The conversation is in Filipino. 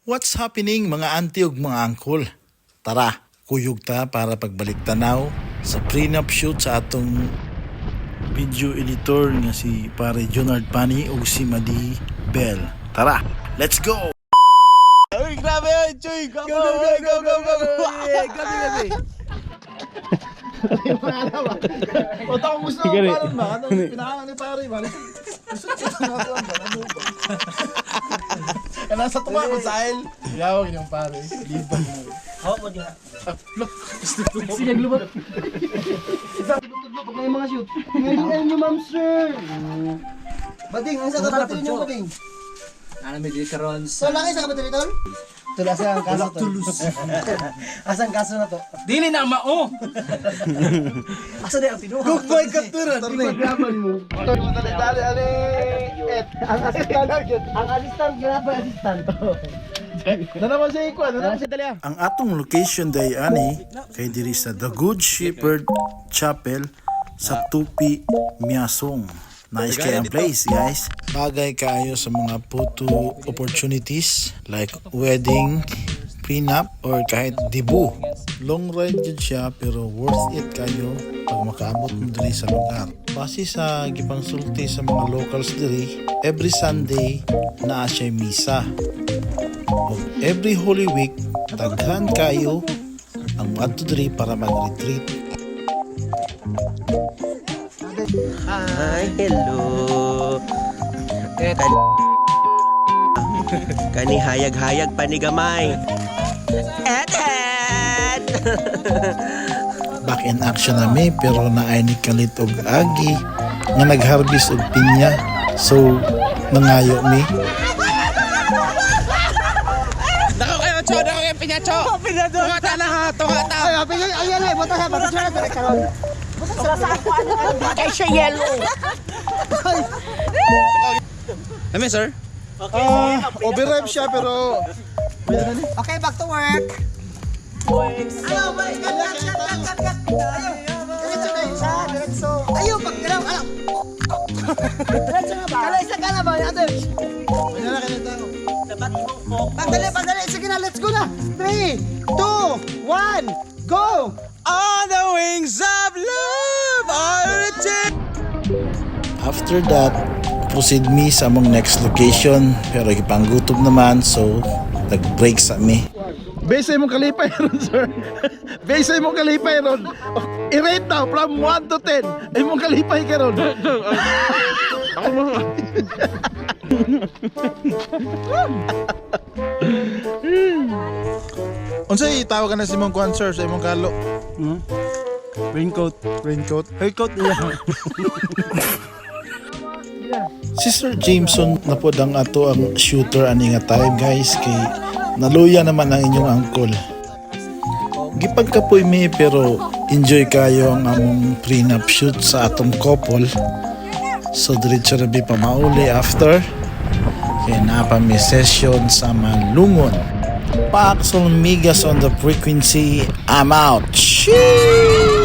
What's happening mga auntie ug mga uncle? Tara, kuyog ta para pagbalik tanaw sa prenup shoot sa atong video editor nga si pare Jonard Pani ug si Madi Bell. Tara, let's go! Uy, grabe yun, Chuy! Go, go, go, go, go, go! Grabe. O tako gusto ko parang ba? Ano pinakangan ni pare ba? Gusto na ako ba? Ano ba? Kaya nasa tuwa ko sa aisle. Yawag yung pare. Liban mo. Hawak mo diha. Sige, glubot. Pag may mga shoot. Ngayon nyo, ma'am sir. Bading, ang sa kapatid nyo, Bading? Ano may dikaron sa... So, laki sa kapatid ito? Tulas ang kaso to. Asang kaso na to? Dili na mao. Asa na ang pinuha? Good boy, kaptura. Paglaban mo. Dali. Ang assistant, grabe assistant. Na naman siya ikuan. Na naman siya dali. Ang atong location day ani kay diri sa The Good Shepherd Chapel sa Tupi, Miasong. Nice kay ang place, guys. Bagay kayo sa mga photo opportunities like wedding, prenup, or kahit debut. Long ride yun siya pero worth it kayo pag makaabot mo diri sa lugar. Base sa gipangsulti sa mga locals diri, every Sunday naa siya misa. O every Holy Week, daghan kayo ang madto diri para mag-retreat. Hi, hello. Kani hayag-hayag panigamay. Ed. Back in action na mi pero naay ni kalit og agi nga nagharvest og pinya. So nangayo mi. Dako kayo, Cho. Dako kayo, Pinyacho. Tungata na ha. Tungata. Ayan ay, bota siya na karon. Kay siya yellow. Amen, sir. Overripe siya pero... Okay, back to work. Ayaw, kat. Diretso. Ayaw, pag galaw. Diretso na ba? Isa ka na ba? Pagdali. Sige na, let's go na. 3, 2, 1, go! On the wings of love, After that, proceed mi sa among next location pero gipanggutom naman so nag-break sa mi. Base mo kalipay ron, sir. Base mo kalipay ron. I-rate now from 1 to 10. Ay mong kalipay ka ron. Ako mo. Unsay tawag ka na si mong kuan, sir, sa imong kalo? Raincoat. Haircut niya. Si Sir Jameson na po ang ato ang shooter ani nga time, guys, kay naluya naman ang inyong uncle. Gipagkapoy mi pero enjoy kayo ang among prenup shoot sa atong couple. So diretso na bi pa mauli after. Kaya napa mi session sa Malungon. Paxol Migas on the frequency. I'm out. Sheesh!